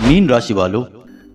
Mean राशि वालों,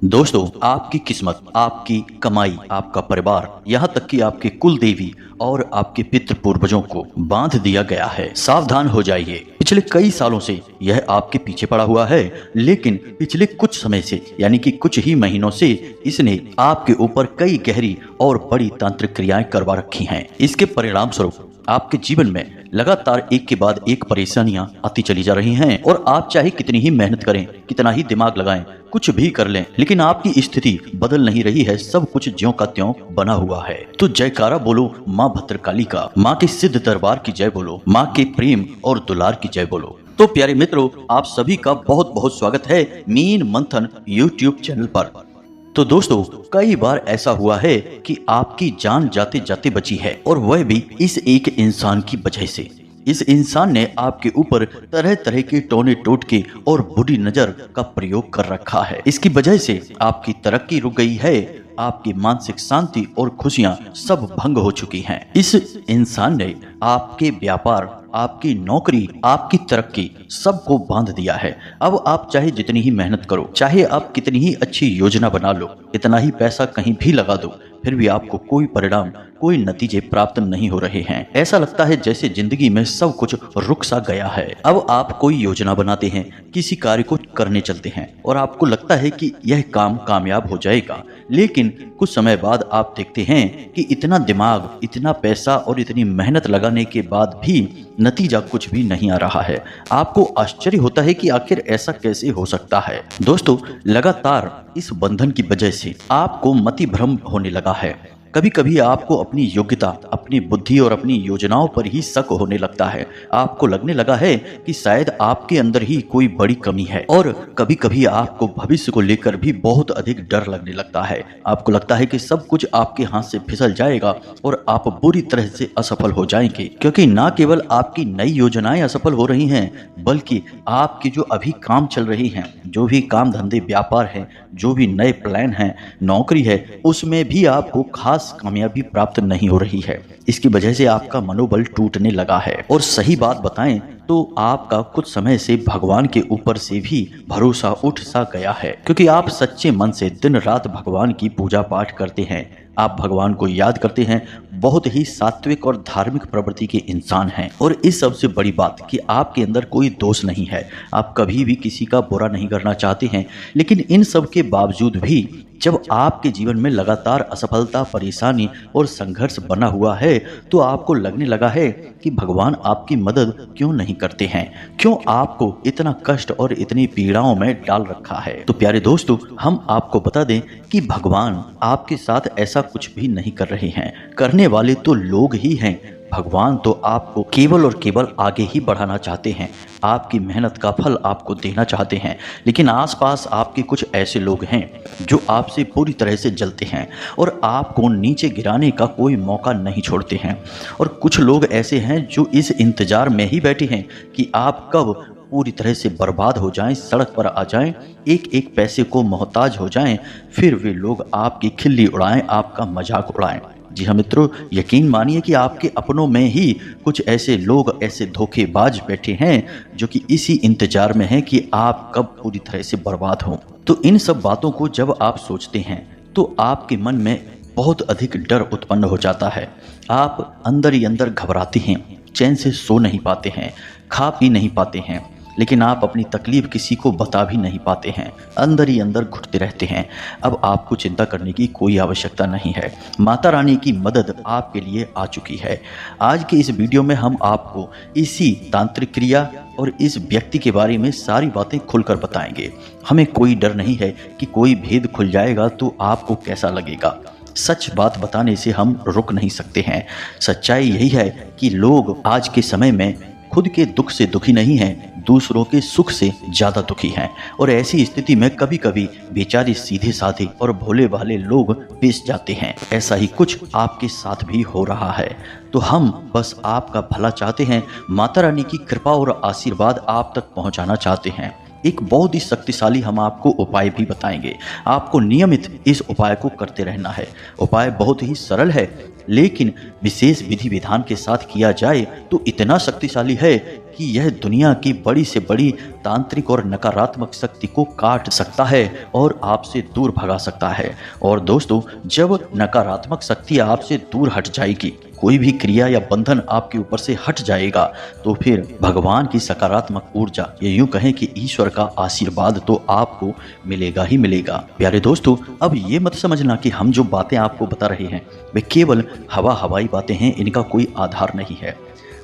दोस्तों आपकी किस्मत, आपकी कमाई, आपका परिवार, यहाँ तक कि आपके कुल देवी और आपके पितृ पूर्वजों को बांध दिया गया है। सावधान हो जाइए। पिछले कई सालों से यह आपके पीछे पड़ा हुआ है, लेकिन पिछले कुछ समय से यानी कि कुछ ही महीनों से इसने आपके ऊपर कई गहरी और बड़ी तांत्रिक क्रियाएं करवा रखी हैं। इसके परिणाम स्वरूप आपके जीवन में लगातार एक के बाद एक परेशानियां आती चली जा रही हैं और आप चाहे कितनी ही मेहनत करें, कितना ही दिमाग लगाएं, कुछ भी कर लें, लेकिन आपकी स्थिति बदल नहीं रही है। सब कुछ ज्यों का त्यों बना हुआ है। तो जयकारा बोलो माँ भद्रकाली का, माँ के सिद्ध दरबार की जय बोलो, माँ के प्रेम और दुलार की जय बोलो। तो प्यारे मित्रों, आप सभी का बहुत बहुत स्वागत है मीन मंथन यूट्यूब चैनल पर। तो दोस्तों, कई बार ऐसा हुआ है कि आपकी जान जाते जाते बची है, और वह भी इस एक इंसान की वजह से। इस इंसान ने आपके ऊपर तरह तरह के टोने टोटके और बुरी नजर का प्रयोग कर रखा है। इसकी वजह से आपकी तरक्की रुक गई है, आपकी मानसिक शांति और खुशियां सब भंग हो चुकी हैं। इस इंसान ने आपके व्यापार, आपकी नौकरी, आपकी तरक्की सबको बांध दिया है। अब आप चाहे जितनी ही मेहनत करो, चाहे आप कितनी ही अच्छी योजना बना लो, इतना ही पैसा कहीं भी लगा दो, फिर भी आपको कोई परिणाम, कोई नतीजे प्राप्त नहीं हो रहे हैं। ऐसा लगता है जैसे जिंदगी में सब कुछ रुक सा गया है। अब आप कोई योजना बनाते हैं, किसी कार्य को करने चलते हैं और आपको लगता है कि यह काम कामयाब हो जाएगा, लेकिन कुछ समय बाद आप देखते हैं कि इतना दिमाग, इतना पैसा और इतनी मेहनत लगाने के बाद भी नतीजा कुछ भी नहीं आ रहा है। आपको आश्चर्य होता है कि आखिर ऐसा कैसे हो सकता है। दोस्तों, लगातार इस बंधन की वजह से आपको मति भ्रम होने लगा है। कभी कभी आपको अपनी योग्यता, अपनी बुद्धि और अपनी योजनाओं पर ही शक होने लगता है। आपको लगने लगा है कि शायद आपके अंदर ही कोई बड़ी कमी है, और कभी कभी आपको भविष्य को लेकर भी बहुत अधिक डर लगने लगता है। आपको लगता है कि सब कुछ आपके हाथ से फिसल जाएगा और आप बुरी तरह से असफल हो जाएंगे, क्योंकि न केवल आपकी नई योजनाएं असफल हो रही हैं, बल्कि आपके जो अभी काम चल रही हैं, जो भी काम धंधे व्यापार है, जो भी नए प्लान हैं, नौकरी है, उसमें भी आपको खास कामयाबी प्राप्त नहीं हो रही है। इसकी वजह से आपका मनोबल टूटने लगा है। और सही बात बताएं तो आपका कुछ समय से भगवान के ऊपर से भी भरोसा उठ सा गया है, क्योंकि आप सच्चे मन से दिन रात भगवान की पूजा पाठ करते हैं, आप भगवान को याद करते हैं, बहुत ही सात्विक और धार्मिक प्रवृत्ति के इंसान हैं। और इस सबसे बड़ी बात कि आपके अंदर कोई दोष नहीं है, आप कभी भी किसी का बुरा नहीं करना चाहते हैं। लेकिन इन सब के बावजूद भी जब आपके जीवन में लगातार असफलता, परेशानी और संघर्ष बना हुआ है, तो आपको लगने लगा है कि भगवान आपकी मदद क्यों नहीं करते हैं, क्यों आपको इतना कष्ट और इतनी पीड़ाओं में डाल रखा है। तो प्यारे दोस्तों, हम आपको बता दें कि भगवान आपके साथ ऐसा कुछ भी नहीं कर रहे हैं। करने वाले तो लोग ही हैं। भगवान तो आपको केवल और केवल आगे ही बढ़ाना चाहते हैं, आपकी मेहनत का फल आपको देना चाहते हैं। लेकिन आसपास आपके कुछ ऐसे लोग हैं जो आपसे पूरी तरह से जलते हैं और आपको नीचे गिराने का कोई मौका नहीं छोड़ते हैं। और कुछ लोग ऐसे हैं जो इस इंतजार में ही बैठे हैं कि आप कब पूरी तरह से बर्बाद हो जाएं, सड़क पर आ जाएं, एक एक पैसे को मोहताज हो जाएं, फिर वे लोग आपकी खिल्ली उड़ाएं, आपका मजाक उड़ाएं। जी हाँ मित्रों, यकीन मानिए कि आपके अपनों में ही कुछ ऐसे लोग, ऐसे धोखेबाज बैठे हैं जो कि इसी इंतजार में हैं कि आप कब पूरी तरह से बर्बाद हों। तो इन सब बातों को जब आप सोचते हैं तो आपके मन में बहुत अधिक डर उत्पन्न हो जाता है। आप अंदर ही अंदर घबराते हैं, चैन से सो नहीं पाते हैं, खा पी नहीं पाते हैं, लेकिन आप अपनी तकलीफ किसी को बता भी नहीं पाते हैं, अंदर ही अंदर घुटते रहते हैं। अब आपको चिंता करने की कोई आवश्यकता नहीं है। माता रानी की मदद आपके लिए आ चुकी है। आज के इस वीडियो में हम आपको इसी तांत्रिक क्रिया और इस व्यक्ति के बारे में सारी बातें खुलकर बताएंगे। हमें कोई डर नहीं है कि कोई भेद खुल जाएगा तो आपको कैसा लगेगा। सच बात बताने से हम रुक नहीं सकते हैं। सच्चाई यही है कि लोग आज के समय में खुद के दुख से दुखी नहीं हैं, दूसरों के सुख से ज़्यादा दुखी हैं। और ऐसी स्थिति में कभी कभी बेचारे सीधे साधे और भोले भाले लोग पिस जाते हैं। ऐसा ही कुछ आपके साथ भी हो रहा है। तो हम बस आपका भला चाहते हैं, माता रानी की कृपा और आशीर्वाद आप तक पहुंचाना चाहते हैं। एक बहुत ही शक्तिशाली हम आपको उपाय भी बताएंगे। आपको नियमित इस उपाय को करते रहना है। उपाय बहुत ही सरल है, लेकिन विशेष विधि विधान के साथ किया जाए तो इतना शक्तिशाली है कि यह दुनिया की बड़ी से बड़ी तांत्रिक और नकारात्मक शक्ति को काट सकता है और आपसे दूर भगा सकता है। और दोस्तों, जब नकारात्मक शक्ति आपसे दूर हट जाएगी, कोई भी क्रिया या बंधन आपके ऊपर से हट जाएगा, तो फिर भगवान की सकारात्मक ऊर्जा, ये यूं कहें कि ईश्वर का आशीर्वाद तो आपको मिलेगा ही मिलेगा। प्यारे दोस्तों, अब ये मत समझना कि हम जो बातें आपको बता रहे हैं वे केवल हवाई बातें हैं, इनका कोई आधार नहीं है।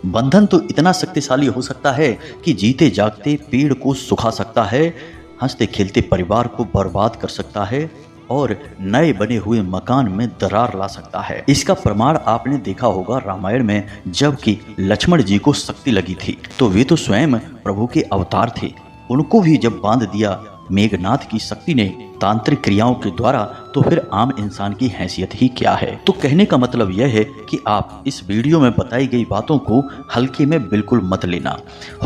बंधन तो इतना शक्तिशाली हो सकता है कि जीते जागते पेड़ को सुखा सकता है, हंसते खेलते परिवार को बर्बाद कर सकता है और नए बने हुए मकान में दरार ला सकता है। इसका प्रमाण आपने देखा होगा रामायण में, जबकि लक्ष्मण जी को शक्ति लगी थी तो वे तो स्वयं प्रभु के अवतार थे। उनको भी जब बांध दिया मेघनाथ की शक्ति ने तांत्रिक क्रियाओं के द्वारा, तो फिर आम इंसान की हैसियत ही क्या है। तो कहने का मतलब यह है कि आप इस वीडियो में बताई गई बातों को हल्के में बिल्कुल मत लेना।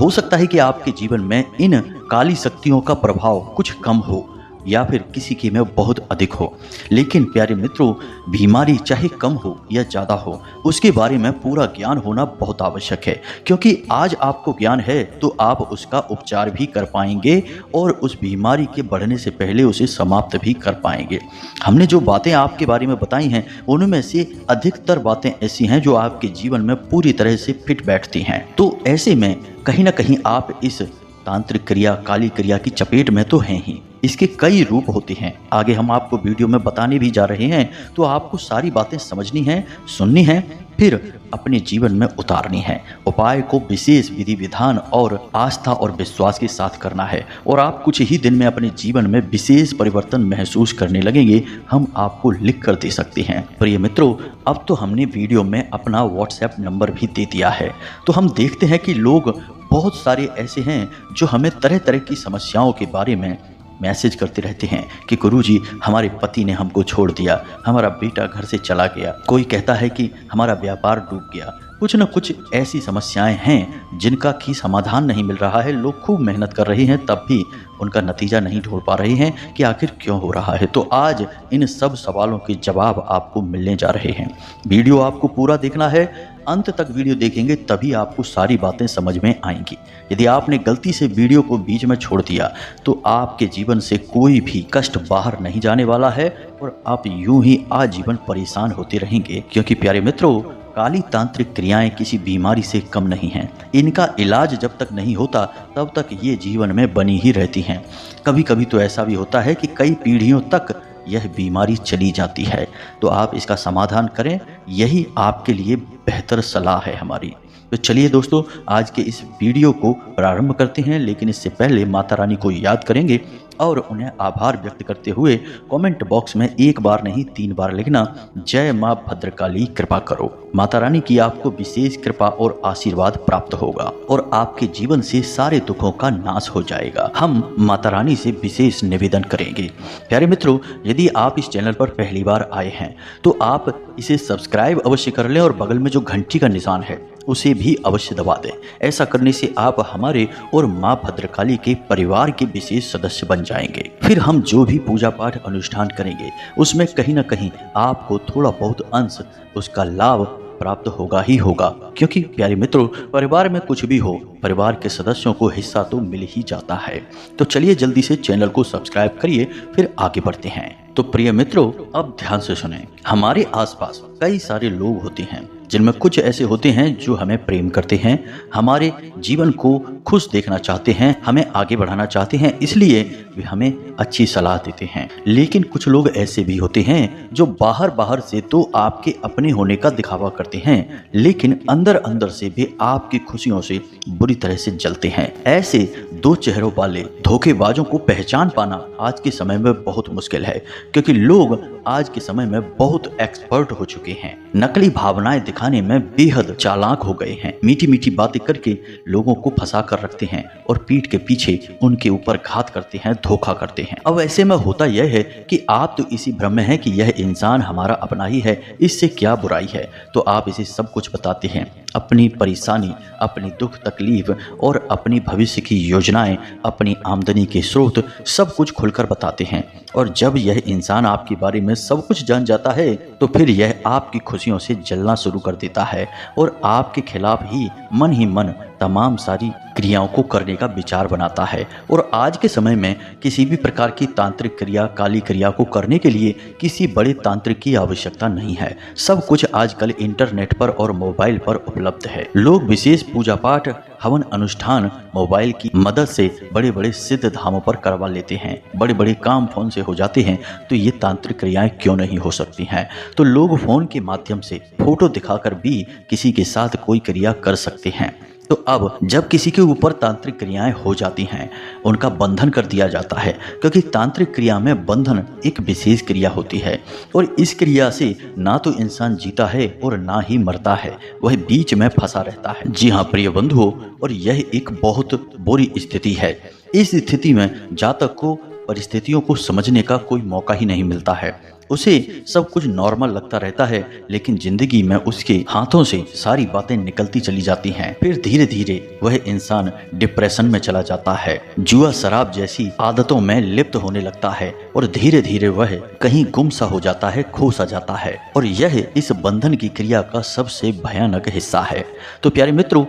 हो सकता है कि आपके जीवन में इन काली शक्तियों का प्रभाव कुछ कम हो या फिर किसी के में बहुत अधिक हो, लेकिन प्यारे मित्रों, बीमारी चाहे कम हो या ज़्यादा हो, उसके बारे में पूरा ज्ञान होना बहुत आवश्यक है। क्योंकि आज आपको ज्ञान है तो आप उसका उपचार भी कर पाएंगे और उस बीमारी के बढ़ने से पहले उसे समाप्त भी कर पाएंगे। हमने जो बातें आपके बारे में बताई हैं, उनमें से अधिकतर बातें ऐसी हैं जो आपके जीवन में पूरी तरह से फिट बैठती हैं। तो ऐसे में कहीं ना कहीं आप इस तांत्रिक क्रिया, काली क्रिया की चपेट में तो हैं ही। इसके कई रूप होते हैं, आगे हम आपको वीडियो में बताने भी जा रहे हैं। तो आपको सारी बातें समझनी हैं, सुननी हैं, फिर अपने जीवन में उतारनी है। उपाय को विशेष विधि विधान और आस्था और विश्वास के साथ करना है और आप कुछ ही दिन में अपने जीवन में विशेष परिवर्तन महसूस करने लगेंगे। हम आपको लिख कर दे सकते हैं। प्रिय मित्रों, अब तो हमने वीडियो में अपना व्हाट्सएप नंबर भी दे दिया है। तो हम देखते हैं कि लोग बहुत सारे ऐसे हैं जो हमें तरह तरह की समस्याओं के बारे में मैसेज करते रहते हैं कि गुरुजी, हमारे पति ने हमको छोड़ दिया, हमारा बेटा घर से चला गया, कोई कहता है कि हमारा व्यापार डूब गया। कुछ न कुछ ऐसी समस्याएं हैं जिनका की समाधान नहीं मिल रहा है। लोग खूब मेहनत कर रहे हैं, तब भी उनका नतीजा नहीं ढूंढ पा रहे हैं कि आखिर क्यों हो रहा है। तो आज इन सब सवालों के जवाब आपको मिलने जा रहे हैं। वीडियो आपको पूरा देखना है, अंत तक वीडियो देखेंगे तभी आपको सारी बातें समझ में आएंगी। यदि आपने गलती से वीडियो को बीच में छोड़ दिया तो आपके जीवन से कोई भी कष्ट बाहर नहीं जाने वाला है और आप यूं ही आजीवन परेशान होते रहेंगे। क्योंकि प्यारे मित्रों, काली तांत्रिक क्रियाएं किसी बीमारी से कम नहीं हैं। इनका इलाज जब तक नहीं होता तब तक ये जीवन में बनी ही रहती हैं। कभी कभी तो ऐसा भी होता है कि कई पीढ़ियों तक यह बीमारी चली जाती है। तो आप इसका समाधान करें, यही आपके लिए बेहतर सलाह है हमारी। तो चलिए दोस्तों, आज के इस वीडियो को प्रारंभ करते हैं, लेकिन इससे पहले माता रानी को याद करेंगे और उन्हें आभार व्यक्त करते हुए कमेंट बॉक्स में एक बार नहीं 3 बार लिखना, जय माँ भद्रकाली कृपा करो। माता रानी की आपको विशेष कृपा और आशीर्वाद प्राप्त होगा और आपके जीवन से सारे दुखों का नाश हो जाएगा। हम माता रानी से विशेष निवेदन करेंगे। प्यारे मित्रों, यदि आप इस चैनल पर पहली बार आए हैं तो आप इसे सब्सक्राइब अवश्य कर लें और बगल में जो घंटी का निशान है उसे भी अवश्य दबा दें। ऐसा करने से आप हमारे और माँ भद्रकाली के परिवार के विशेष सदस्य बन जाएंगे। फिर हम जो भी पूजा पाठ अनुष्ठान करेंगे उसमें कहीं ना कहीं आपको थोड़ा बहुत अंश उसका लाभ प्राप्त होगा ही होगा। क्योंकि प्यारे मित्रों, परिवार में कुछ भी हो, परिवार के सदस्यों को हिस्सा तो मिल ही जाता है। तो चलिए जल्दी से चैनल को सब्सक्राइब करिए, फिर आगे बढ़ते हैं। तो प्रिय मित्रों, अब ध्यान से सुनें। हमारे आसपास कई सारे लोग होते हैं जिनमें कुछ ऐसे होते हैं जो हमें प्रेम करते हैं, हमारे जीवन को खुश देखना चाहते हैं, हमें आगे बढ़ाना चाहते हैं, इसलिए वे हमें अच्छी सलाह देते हैं। लेकिन कुछ लोग ऐसे भी होते हैं जो बाहर से तो आपके अपने होने का दिखावा करते हैं, लेकिन अंदर अंदर से भी आपकी खुशियों से बुरी तरह से जलते हैं। ऐसे दो चेहरों वाले धोखेबाजों को पहचान पाना आज के समय में बहुत मुश्किल है, क्योंकि लोग आज के समय में बहुत एक्सपर्ट हो चुके हैं। नकली भावनाएं दिखाने में बेहद चालाक हो गए हैं। मीठी मीठी बातें करके लोगों को फंसा कर रखते हैं और पीठ के पीछे उनके ऊपर घात करते हैं, धोखा करते हैं। अब ऐसे में होता यह है कि आप तो इसी भ्रम में हैं कि यह इंसान हमारा अपना ही है, इससे क्या बुराई है। तो आप इसे सब कुछ बताते हैं, अपनी परेशानी, अपनी दुख तकलीफ और अपनी भविष्य की योजनाएं, अपनी आमदनी के स्रोत सब कुछ खुलकर बताते हैं। और जब यह इंसान आपके बारे में सब कुछ जान जाता है तो फिर यह आपकी खुशियों से जलना शुरू कर देता है और आपके खिलाफ ही मन तमाम सारी क्रियाओं को करने का विचार बनाता है। और आज के समय में किसी भी प्रकार की तांत्रिक क्रिया, काली क्रिया को करने के लिए किसी बड़े तांत्रिक की आवश्यकता नहीं है। सब कुछ आजकल इंटरनेट पर और मोबाइल पर उपलब्ध है। लोग विशेष पूजा पाठ, हवन अनुष्ठान मोबाइल की मदद से बड़े बड़े सिद्ध धामों पर करवा लेते हैं। बड़े बड़े काम फोन से हो जाते हैं, तो ये तांत्रिक क्रियाएं क्यों नहीं हो सकती हैं। तो लोग फोन के माध्यम से फोटो दिखाकर भी किसी के साथ कोई क्रिया कर सकते हैं। तो अब जब किसी के ऊपर तांत्रिक क्रियाएं हो जाती हैं, उनका बंधन कर दिया जाता है, क्योंकि तांत्रिक क्रिया में बंधन एक विशेष क्रिया होती है। और इस क्रिया से ना तो इंसान जीता है और ना ही मरता है, वह बीच में फंसा रहता है। जी हाँ प्रिय बंधुओं, और यह एक बहुत बुरी स्थिति है। इस स्थिति में जातक को परिस्थितियों को समझने का कोई मौका ही नहीं मिलता है। उसे सब कुछ नॉर्मल लगता रहता है, लेकिन जिंदगी में उसके हाथों से सारी बातें निकलती चली जाती हैं। फिर धीरे धीरे वह इंसान डिप्रेशन में चला जाता है, जुआ शराब जैसी आदतों में लिप्त होने लगता है, और धीरे धीरे वह कहीं गुम सा हो जाता है, खो सा जाता है। और यह इस बंधन की क्रिया का सबसे भयानक हिस्सा है। तो प्यारे मित्रों,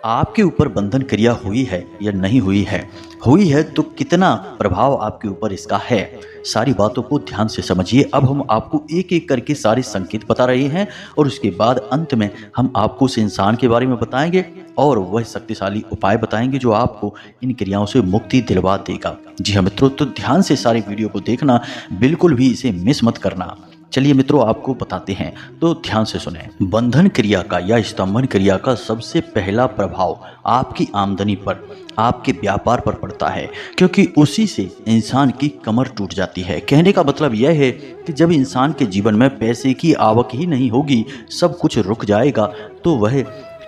आपके ऊपर बंधन क्रिया हुई है या नहीं हुई है तो कितना प्रभाव आपके ऊपर इसका है, सारी बातों को ध्यान से समझिए। अब हम आपको एक एक करके सारे संकेत बता रहे हैं, और उसके बाद अंत में हम आपको उस इंसान के बारे में बताएंगे और वह शक्तिशाली उपाय बताएंगे जो आपको इन क्रियाओं से मुक्ति दिलवा देगा। जी हाँ मित्रों, तो ध्यान से सारी वीडियो को देखना, बिल्कुल भी इसे मिस मत करना। चलिए मित्रों, आपको बताते हैं, तो ध्यान से सुने। बंधन क्रिया का या स्तंभन क्रिया का सबसे पहला प्रभाव आपकी आमदनी पर, आपके व्यापार पर पड़ता है, क्योंकि उसी से इंसान की कमर टूट जाती है। कहने का मतलब यह है कि जब इंसान के जीवन में पैसे की आवक ही नहीं होगी, सब कुछ रुक जाएगा, तो वह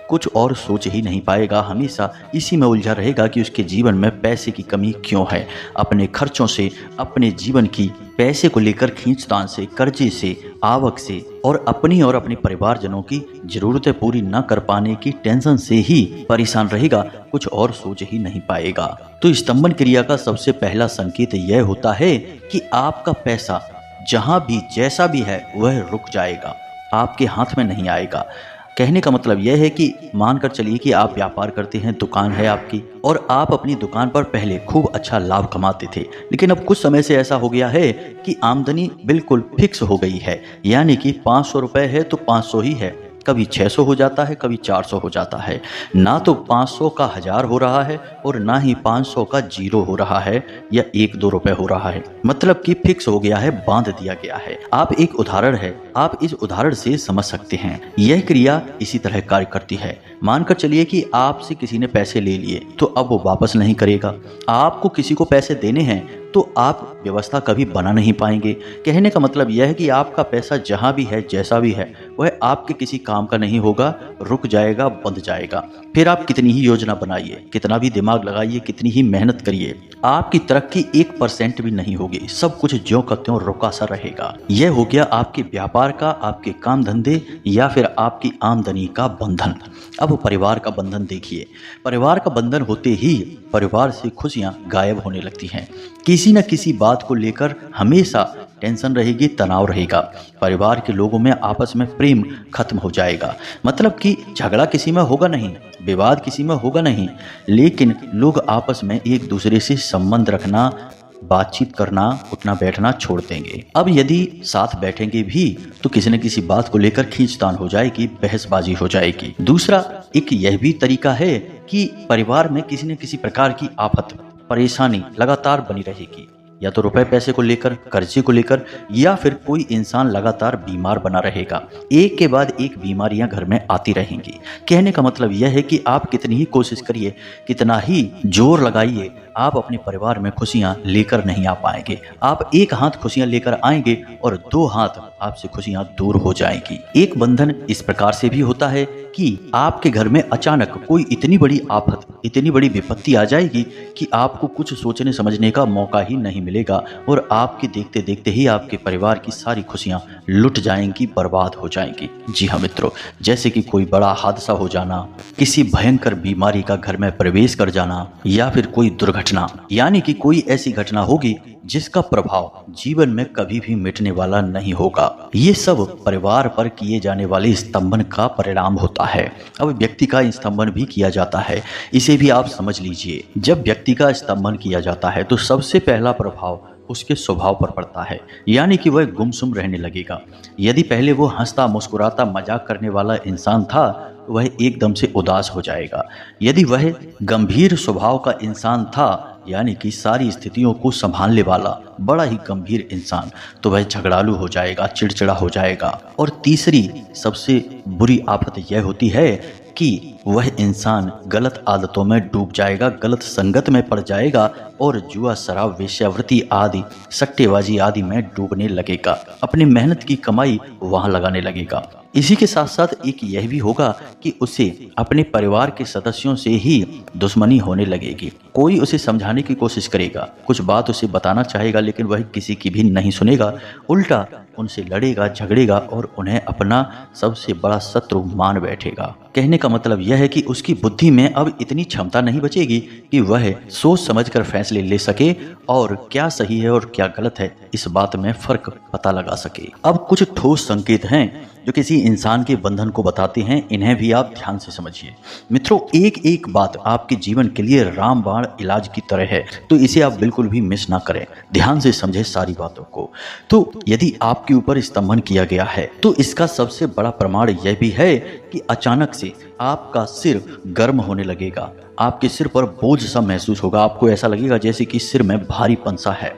कुछ और सोच ही नहीं पाएगा। हमेशा इसी में उलझा रहेगा कि उसके जीवन में पैसे की कमी क्यों है। अपने खर्चों से, अपने जीवन की पैसे को लेकर खींचतान से, कर्जे से, आवक से और अपने परिवारजनों की ज़रूरतें पूरी न कर पाने की टेंशन से ही परेशान रहेगा, कुछ और सोच ही नहीं पाएगा। तो स्तंभन क्रिया का सबसे पहला संकेत यह होता है कि आपका पैसा जहाँ भी जैसा भी है वह रुक जाएगा, आपके हाथ में नहीं आएगा। कहने का मतलब यह है कि मानकर चलिए कि आप व्यापार करते हैं, दुकान है आपकी, और आप अपनी दुकान पर पहले खूब अच्छा लाभ कमाते थे, लेकिन अब कुछ समय से ऐसा हो गया है कि आमदनी बिल्कुल फिक्स हो गई है। यानी कि 500 रुपये है तो 500 ही है, कभी 600 हो जाता है, कभी 400 हो जाता है। ना तो 500 का 1000 हो रहा है और ना ही 500 का 0 हो रहा है या 1-2 रुपए हो रहा है। मतलब कि फिक्स हो गया है, बांध दिया गया है। आप एक उदाहरण है, आप इस उदाहरण से समझ सकते हैं। यह क्रिया इसी तरह कार्य करती है। मानकर चलिए कि आपसे किसी ने पैसे ले लिए, तो अब वो वापस नहीं करेगा। आपको किसी को पैसे देने हैं तो आप व्यवस्था कभी बना नहीं पाएंगे। कहने का मतलब यह है कि आपका पैसा जहां भी है, जैसा भी है, वह आपके किसी काम का नहीं होगा, रुक जाएगा, बंध जाएगा। फिर आप कितनी ही योजना बनाइए, कितना भी दिमाग लगाइए, कितनी ही मेहनत करिए, आपकी तरक्की 1% भी नहीं होगी। सब कुछ ज्यों का त्यों रुका सा रहेगा। यह हो गया आपके व्यापार का, आपके काम धंधे या फिर आपकी आमदनी का बंधन। अब परिवार का बंधन देखिए। परिवार का बंधन होते ही परिवार से खुशियां गायब होने लगती हैं। किसी न किसी बात को लेकर हमेशा टेंशन रहेगी, तनाव रहेगा। परिवार के लोगों में आपस में प्रेम खत्म हो जाएगा। मतलब कि झगड़ा किसी में होगा नहीं, विवाद किसी में होगा नहीं, लेकिन लोग आपस में एक दूसरे से संबंध रखना, बातचीत करना, उठना बैठना छोड़ देंगे। अब यदि साथ बैठेंगे भी तो किसी न किसी बात को लेकर खींचतान हो जाएगी, बहसबाजी हो जाएगी। दूसरा एक यह भी तरीका है कि परिवार में किसी न किसी प्रकार की आफत, परेशानी लगातार बनी रहेगी, या तो रुपए पैसे को लेकर, कर्जे को लेकर, या फिर कोई इंसान लगातार बीमार बना रहेगा। एक के बाद एक बीमारियां घर में आती रहेंगी। कहने का मतलब यह है कि आप कितनी ही कोशिश करिए, कितना ही जोर लगाइए, आप अपने परिवार में खुशियां लेकर नहीं आ पाएंगे। आप एक हाथ खुशियां लेकर आएंगे और 2 हाथ आपसे खुशियां दूर हो जाएंगी। एक बंधन इस प्रकार से भी होता है कि आपके घर में अचानक कोई इतनी बड़ी आफत, इतनी बड़ी विपत्ति आ जाएगी कि आपको कुछ सोचने समझने का मौका ही नहीं मिलेगा, और आपके देखते देखते ही आपके परिवार की सारी खुशियां लुट जाएंगी, बर्बाद हो जाएंगी। जी हाँ मित्रों, जैसे कि कोई बड़ा हादसा हो जाना, किसी भयंकर बीमारी का घर में प्रवेश कर जाना, या फिर कोई दुर्घटना, यानी कि कोई ऐसी घटना होगी जिसका प्रभाव जीवन में कभी भी मिटने वाला नहीं होगा। ये सब परिवार पर किए जाने वाले स्तंभन का परिणाम होता है। अब व्यक्ति का स्तंभन भी किया जाता है, इसे भी आप समझ लीजिए। जब व्यक्ति का स्तंभन किया जाता है तो सबसे पहला प्रभाव उसके स्वभाव पर पड़ता है, यानी कि वह गुमसुम रहने लगेगा। यदि पहले वो हंसता मुस्कुराता मजाक करने वाला इंसान था तो वह एकदम से उदास हो जाएगा। यदि वह गंभीर स्वभाव का इंसान था, यानी कि सारी स्थितियों को संभालने वाला बड़ा ही गंभीर इंसान, तो वह झगड़ालू हो जाएगा, चिड़चिड़ा हो जाएगा। और तीसरी सबसे बुरी आफत यह होती है कि वह इंसान गलत आदतों में डूब जाएगा, गलत संगत में पड़ जाएगा और जुआ, शराब, वेश्यावृत्ति आदि, सट्टेबाजी आदि में डूबने लगेगा। अपनी मेहनत की कमाई वहां लगाने लगेगा। इसी के साथ साथ एक यह भी होगा कि उसे अपने परिवार के सदस्यों से ही दुश्मनी होने लगेगी। कोई उसे समझाने की कोशिश करेगा, कुछ बात उसे बताना चाहेगा, लेकिन वह किसी की भी नहीं सुनेगा, उल्टा उनसे लड़ेगा, झगड़ेगा और उन्हें अपना सबसे बड़ा शत्रु मान बैठेगा। कहने का मतलब यह है कि उसकी बुद्धि में अब इतनी क्षमता नहीं बचेगी कि वह सोच समझकर फैसले ले सके और क्या सही है और क्या गलत है इस बात में फर्क पता लगा सके। अब कुछ ठोस संकेत हैं जो किसी इंसान के बंधन को बताते हैं, इन्हें भी आप ध्यान से समझिए। मित्रों, एक एक बात आपके जीवन के लिए रामबाण इलाज की तरह है, तो इसे आप बिल्कुल भी मिस ना करें। ध्यान से समझें सारी बातों को। तो यदि आपके ऊपर स्तंभन किया गया है तो इसका सबसे बड़ा प्रमाण यह भी है कि अचानक से आपका सिर गर्म होने लगेगा, आपके सिर पर बोझ सा महसूस होगा, आपको ऐसा लगेगा जैसे कि सिर में भारीपन सा है।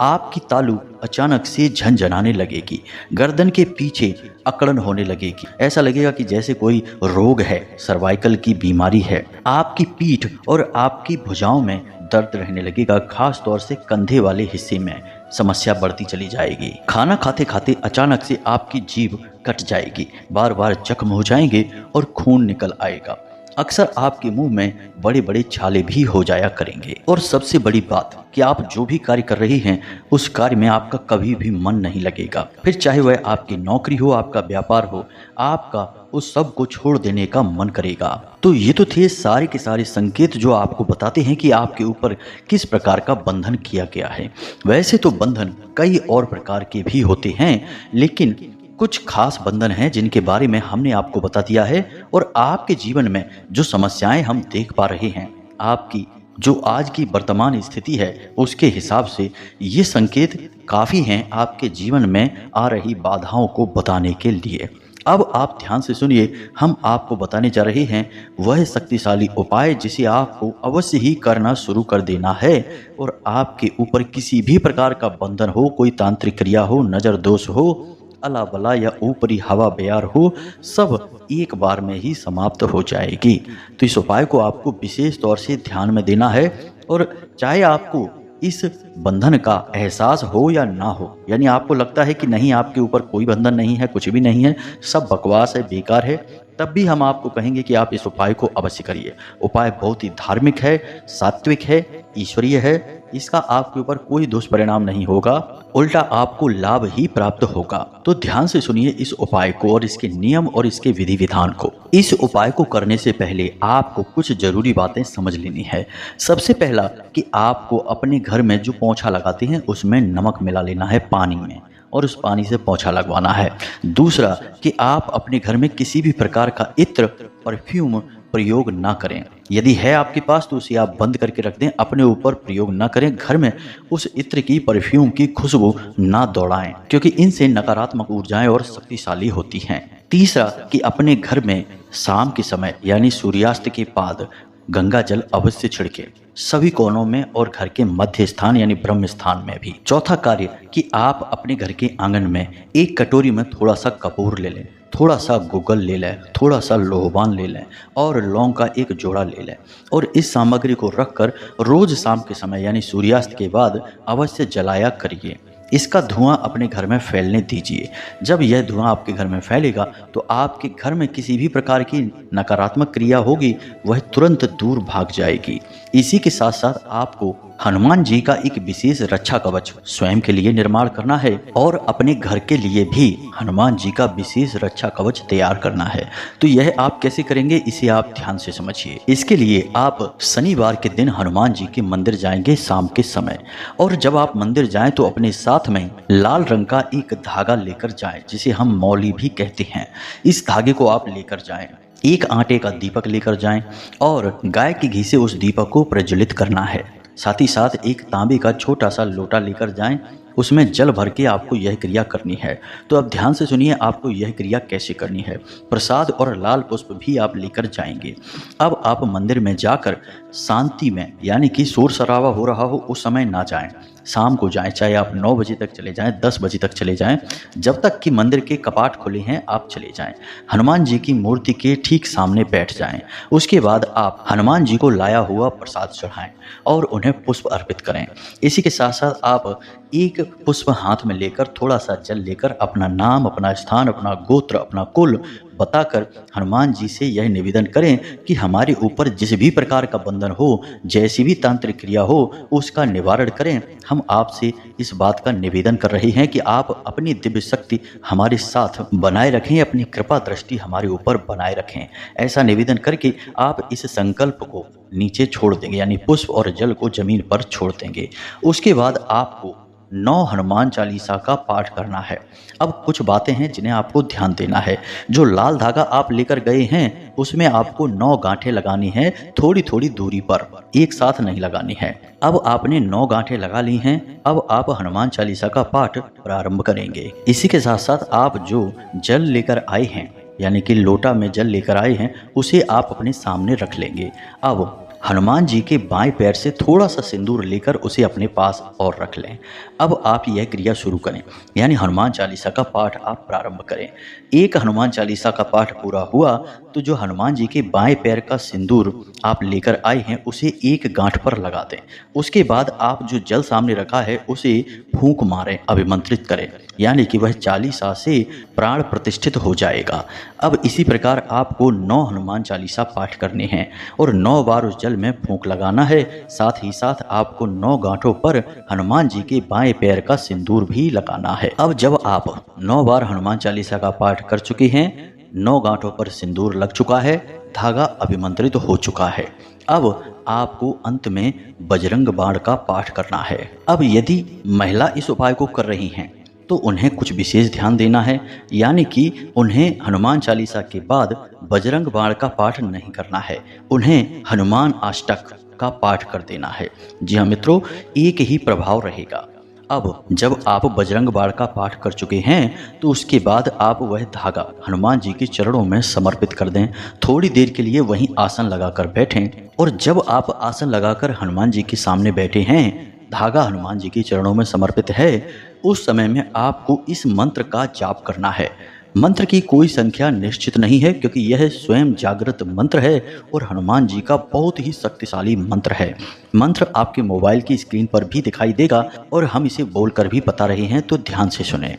आपकी तालू अचानक से झनझनाने लगेगी, गर्दन के पीछे अकड़न होने लगेगी, ऐसा लगेगा कि जैसे कोई रोग है, सर्वाइकल की बीमारी है। आपकी पीठ और आपकी भुजाओं में दर्द रहने लगेगा, खास तौर से कंधे वाले हिस्से में समस्या बढ़ती चली जाएगी। खाना खाते खाते अचानक से आपकी जीभ कट जाएगी, बार बार जख्म हो जाएंगे और खून निकल आएगा। अक्सर आपके मुंह में बड़े बड़े छाले भी हो जाया करेंगे। और सबसे बड़ी बात कि आप जो भी कार्य कर रही हैं उस कार्य में आपका कभी भी मन नहीं लगेगा। फिर चाहे वह आपकी नौकरी हो, आपका व्यापार हो, आपका उस सब को छोड़ देने का मन करेगा। तो ये तो थे सारे के सारे संकेत जो आपको बताते हैं कि आपके ऊपर किस प्रकार का बंधन किया गया है। वैसे तो बंधन कई और प्रकार के भी होते हैं, लेकिन कुछ खास बंधन हैं जिनके बारे में हमने आपको बता दिया है। और आपके जीवन में जो समस्याएं हम देख पा रहे हैं, आपकी जो आज की वर्तमान स्थिति है उसके हिसाब से ये संकेत काफ़ी हैं आपके जीवन में आ रही बाधाओं को बताने के लिए। अब आप ध्यान से सुनिए, हम आपको बताने जा रहे हैं वह शक्तिशाली उपाय जिसे आपको अवश्य ही करना शुरू कर देना है। और आपके ऊपर किसी भी प्रकार का बंधन हो, कोई तांत्रिक क्रिया हो, नज़र दोष हो, अला बला या ऊपरी हवा बयार हो, सब एक बार में ही समाप्त हो जाएगी। तो इस उपाय को आपको विशेष तौर से ध्यान में देना है। और चाहे आपको इस बंधन का एहसास हो या ना हो, यानी आपको लगता है कि नहीं आपके ऊपर कोई बंधन नहीं है, कुछ भी नहीं है, सब बकवास है, बेकार है, तब भी हम आपको कहेंगे कि आप इस उपाय को अवश्य करिए। उपाय बहुत ही धार्मिक है, सात्विक है, ईश्वरीय है। इसका आपके ऊपर कोई दुष्परिणाम नहीं होगा, उल्टा आपको लाभ ही प्राप्त होगा। तो ध्यान से सुनिए इस उपाय को और इसके नियम और इसके विधि विधान को। इस उपाय को करने से पहले आपको कुछ जरूरी बातें समझ लेनी है। सबसे पहला कि आपको अपने घर में जो पोंछा लगाते हैं उसमें नमक मिला लेना है पानी में, और उस पानी से पोंछा लगवाना है। दूसरा कि आप अपने घर में किसी भी प्रकार का इत्र, परफ्यूम प्रयोग ना करें। यदि है आपके पास तो उसे आप बंद करके रख दें, अपने ऊपर प्रयोग ना करें। घर में उस इत्र की, परफ्यूम की खुशबू ना दौड़ाएं, क्योंकि इनसे नकारात्मक ऊर्जाएं और शक्तिशाली होती हैं। तीसरा कि अपने घर में शाम के समय यानी सूर्यास्त के बाद गंगा जल अवश्य छिड़के, सभी कोनों में और घर के मध्य स्थान यानी ब्रह्म स्थान में भी। चौथा कार्य कि आप अपने घर के आंगन में एक कटोरी में थोड़ा सा कपूर ले लें, थोड़ा सा गुग्गल ले लें, थोड़ा सा लोहबान ले लें और लौंग का एक जोड़ा ले लें। और इस सामग्री को रखकर रोज शाम के समय यानी सूर्यास्त के बाद अवश्य जलाया करिए। इसका धुआं अपने घर में फैलने दीजिए। जब यह धुआं आपके घर में फैलेगा तो आपके घर में किसी भी प्रकार की नकारात्मक क्रिया होगी वह तुरंत दूर भाग जाएगी। इसी के साथ साथ आपको हनुमान जी का एक विशेष रक्षा कवच स्वयं के लिए निर्माण करना है और अपने घर के लिए भी हनुमान जी का विशेष रक्षा कवच तैयार करना है। तो यह आप कैसे करेंगे, इसे आप ध्यान से समझिए। इसके लिए आप शनिवार के दिन हनुमान जी के मंदिर जाएंगे शाम के समय, और जब आप मंदिर जाएं तो अपने साथ में लाल रंग का एक धागा लेकर जाएं, जिसे हम मौली भी कहते हैं। इस धागे को आप लेकर जाएं। एक आटे का दीपक लेकर जाएं और गाय के घी से उस दीपक को प्रज्वलित करना है। साथ ही साथ एक तांबे का छोटा सा लोटा लेकर जाएं, उसमें जल भर के आपको यह क्रिया करनी है। तो अब ध्यान से सुनिए आपको यह क्रिया कैसे करनी है। प्रसाद और लाल पुष्प भी आप लेकर जाएंगे। अब आप मंदिर में जाकर शांति में, यानी कि शोर शराबा हो रहा हो उस समय ना जाएं, शाम को जाएं। चाहे आप 9 बजे तक चले जाएं, 10 बजे तक चले जाएं, जब तक कि मंदिर के कपाट खुले हैं आप चले जाएं। हनुमान जी की मूर्ति के ठीक सामने बैठ जाएं। उसके बाद आप हनुमान जी को लाया हुआ प्रसाद चढ़ाएं और उन्हें पुष्प अर्पित करें। इसी के साथ साथ आप एक पुष्प हाथ में लेकर थोड़ा सा जल लेकर अपना नाम, अपना स्थान, अपना गोत्र, अपना कुल बताकर हनुमान जी से यह निवेदन करें कि हमारे ऊपर जिस भी प्रकार का बंधन हो, जैसी भी तांत्रिक क्रिया हो, उसका निवारण करें। हम आपसे इस बात का निवेदन कर रहे हैं कि आप अपनी दिव्य शक्ति हमारे साथ बनाए रखें, अपनी कृपा दृष्टि हमारे ऊपर बनाए रखें। ऐसा निवेदन करके आप इस संकल्प को नीचे छोड़ देंगे, यानी पुष्प और जल को जमीन पर छोड़ देंगे। उसके बाद आपको 9 हनुमान चालीसा का पाठ करना है। अब कुछ बातें हैं जिन्हें आपको ध्यान देना है। जो लाल धागा आप लेकर गए हैं उसमें आपको 9 गांठें लगानी हैं, थोड़ी थोड़ी दूरी पर, एक साथ नहीं लगानी है। अब आपने 9 गांठें लगा ली हैं। अब आप हनुमान चालीसा का पाठ प्रारंभ करेंगे। इसी के साथ साथ आप जो जल लेकर आए हैं, यानी कि लोटा में जल लेकर आए हैं, उसे आप अपने सामने रख लेंगे। अब हनुमान जी के बाएं पैर से थोड़ा सा सिंदूर लेकर उसे अपने पास और रख लें। अब आप यह क्रिया शुरू करें, यानी हनुमान चालीसा का पाठ आप प्रारंभ करें। एक हनुमान चालीसा का पाठ पूरा हुआ तो जो हनुमान जी के बाएं पैर का सिंदूर आप लेकर आए हैं उसे एक गांठ पर लगा दें। उसके बाद आप जो जल सामने रखा है उसे फूंक मारें, अभिमंत्रित करें, यानी कि वह चालीसा से प्राण प्रतिष्ठित हो जाएगा। अब इसी प्रकार आपको 9 हनुमान चालीसा पाठ करने हैं और 9 बार उस जल में फूंक लगाना है। साथ ही साथ आपको 9 गांठों पर हनुमान जी के बाएं पैर का सिंदूर भी लगाना है। अब जब आप 9 बार हनुमान चालीसा का पाठ कर चुके हैं, 9 गांठों पर सिंदूर लग चुका है, धागा अभिमंत्रित हो चुका है, अब आपको अंत में बजरंग बाण का पाठ करना है। अब यदि महिला इस उपाय को कर रही हैं तो उन्हें कुछ विशेष ध्यान देना है, यानी कि उन्हें हनुमान चालीसा के बाद बजरंग बाण का पाठ नहीं करना है, उन्हें हनुमान अष्टक का पाठ कर देना है। जी हाँ मित्रों, एक ही प्रभाव रहेगा। अब जब आप बजरंग बाण का पाठ कर चुके हैं तो उसके बाद आप वह धागा हनुमान जी के चरणों में समर्पित कर दें। थोड़ी देर के लिए वहीं आसन लगाकर बैठें और जब आप आसन लगाकर हनुमान जी के सामने बैठे हैं, धागा हनुमान जी के चरणों में समर्पित है, उस समय में आपको इस मंत्र का जाप करना है। मंत्र की कोई संख्या निश्चित नहीं है क्योंकि यह स्वयं जागृत मंत्र है और हनुमान जी का बहुत ही शक्तिशाली मंत्र है। मंत्र आपके मोबाइल की स्क्रीन पर भी दिखाई देगा और हम इसे बोलकर भी बता रहे हैं, तो ध्यान से सुने।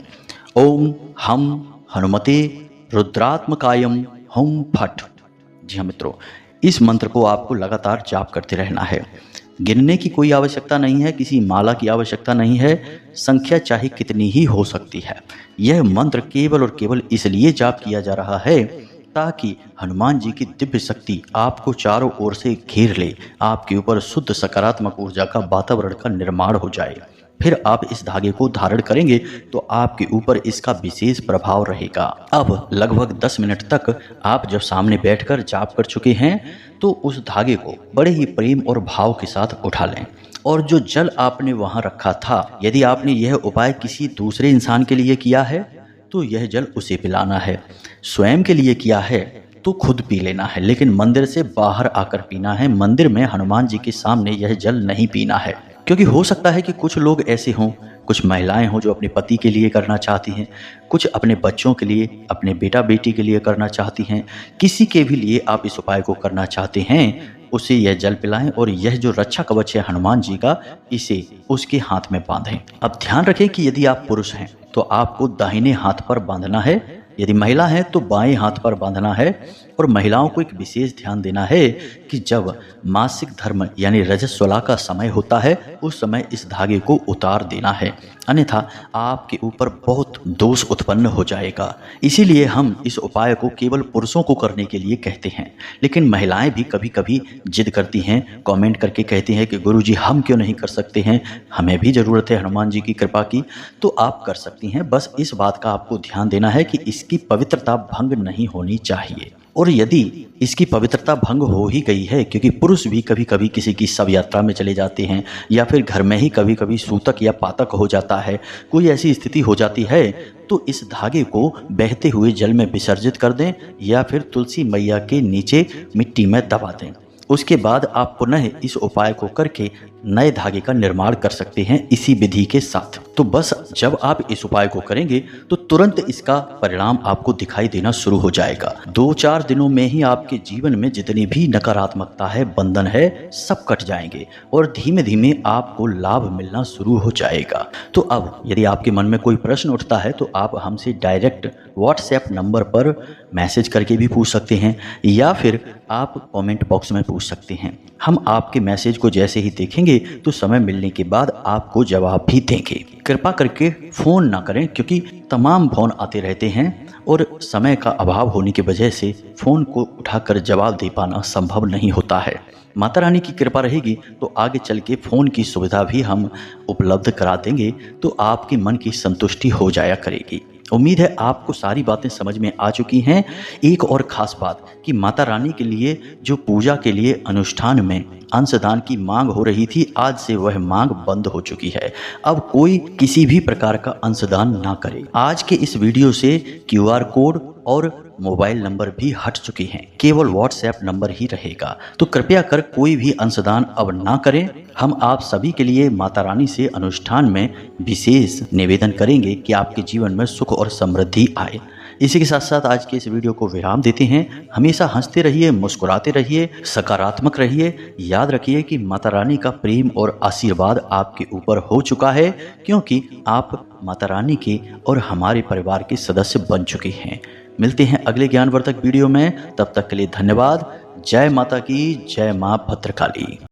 ओम हम हनुमते रुद्रात्मकायम हुम फट। जी हाँ मित्रों, इस मंत्र को आपको लगातार जाप करते रहना है। गिनने की कोई आवश्यकता नहीं है, किसी माला की आवश्यकता नहीं है, संख्या चाहे कितनी ही हो सकती है। यह मंत्र केवल और केवल इसलिए जाप किया जा रहा है ताकि हनुमान जी की दिव्य शक्ति आपको चारों ओर से घेर ले, आपके ऊपर शुद्ध सकारात्मक ऊर्जा का वातावरण का निर्माण हो जाए। फिर आप इस धागे को धारण करेंगे तो आपके ऊपर इसका विशेष प्रभाव रहेगा। अब लगभग 10 मिनट तक आप जब सामने बैठकर जाप कर चुके हैं तो उस धागे को बड़े ही प्रेम और भाव के साथ उठा लें और जो जल आपने वहां रखा था, यदि आपने यह उपाय किसी दूसरे इंसान के लिए किया है तो यह जल उसे पिलाना है। स्वयं के लिए किया है तो खुद पी लेना है, लेकिन मंदिर से बाहर आकर पीना है। मंदिर में हनुमान जी के सामने यह जल नहीं पीना है, क्योंकि हो सकता है कि कुछ लोग ऐसे हों, कुछ महिलाएं हों जो अपने पति के लिए करना चाहती हैं, कुछ अपने बच्चों के लिए, अपने बेटा बेटी के लिए करना चाहती हैं। किसी के भी लिए आप इस उपाय को करना चाहते हैं, उसे यह जल पिलाएं और यह जो रक्षा कवच है हनुमान जी का, इसे उसके हाथ में बांधें। अब ध्यान रखें कि यदि आप पुरुष हैं तो आपको दाहिने हाथ पर बांधना है, यदि महिला है तो बाएं हाथ पर बांधना है और महिलाओं को एक विशेष ध्यान देना है कि जब मासिक धर्म यानी रजस्वला का समय होता है उस समय इस धागे को उतार देना है, अन्यथा आपके ऊपर बहुत दोष उत्पन्न हो जाएगा। इसीलिए हम इस उपाय को केवल पुरुषों को करने के लिए कहते हैं, लेकिन महिलाएं भी कभी कभी जिद करती हैं, कमेंट करके कहती हैं कि गुरुजी हम क्यों नहीं कर सकते हैं, हमें भी ज़रूरत है हनुमान जी की कृपा की। तो आप कर सकती हैं, बस इस बात का आपको ध्यान देना है कि इसकी पवित्रता भंग नहीं होनी चाहिए। और यदि इसकी पवित्रता भंग हो ही गई है, क्योंकि पुरुष भी कभी कभी किसी की शव यात्रा में चले जाते हैं या फिर घर में ही कभी कभी सूतक या पातक हो जाता है, कोई ऐसी स्थिति हो जाती है, तो इस धागे को बहते हुए जल में विसर्जित कर दें या फिर तुलसी मैया के नीचे मिट्टी में दबा दें। उसके बाद आप पुनः इस उपाय को करके नए धागे का निर्माण कर सकते हैं इसी विधि के साथ। तो बस जब आप इस उपाय को करेंगे तो तुरंत इसका परिणाम आपको दिखाई देना शुरू हो जाएगा। 2-4 दिनों में ही आपके जीवन में जितनी भी नकारात्मकता है, बंधन है, सब कट जाएंगे और धीमे धीमे आपको लाभ मिलना शुरू हो जाएगा। तो अब यदि आपके मन में कोई प्रश्न उठता है तो आप हमसे डायरेक्ट व्हाट्सएप नंबर पर मैसेज करके भी पूछ सकते हैं या फिर आप कमेंट बॉक्स में पूछ सकते हैं। हम आपके मैसेज को जैसे ही देखेंगे तो समय मिलने के बाद आपको जवाब भी देंगे। कृपा करके फ़ोन ना करें, क्योंकि तमाम फ़ोन आते रहते हैं और समय का अभाव होने की वजह से फ़ोन को उठाकर जवाब दे पाना संभव नहीं होता है। माता रानी की कृपा रहेगी तो आगे चल के फ़ोन की सुविधा भी हम उपलब्ध करा देंगे, तो आपके मन की संतुष्टि हो जाया करेगी। उम्मीद है आपको सारी बातें समझ में आ चुकी हैं। एक और ख़ास बात कि माता रानी के लिए जो पूजा के लिए अनुष्ठान में अंशदान की मांग हो रही थी, आज से वह मांग बंद हो चुकी है। अब कोई किसी भी प्रकार का अंशदान ना करे। आज के इस वीडियो से QR कोड और मोबाइल नंबर भी हट चुके हैं, केवल व्हाट्सएप नंबर ही रहेगा। तो कृपया कर कोई भी अंशदान अब ना करें। हम आप सभी के लिए माता रानी से अनुष्ठान में विशेष निवेदन करेंगे कि आपके जीवन में सुख और समृद्धि आए। इसी के साथ साथ आज के इस वीडियो को विराम देते हैं। हमेशा हंसते रहिए, मुस्कुराते रहिए, सकारात्मक रहिए। याद रखिए कि माता रानी का प्रेम और आशीर्वाद आपके ऊपर हो चुका है, क्योंकि आप माता रानी के और हमारे परिवार के सदस्य बन चुके हैं। मिलते हैं अगले ज्ञानवर्धक वीडियो में, तब तक के लिए धन्यवाद। जय माता की, जय माँ भद्रकाली।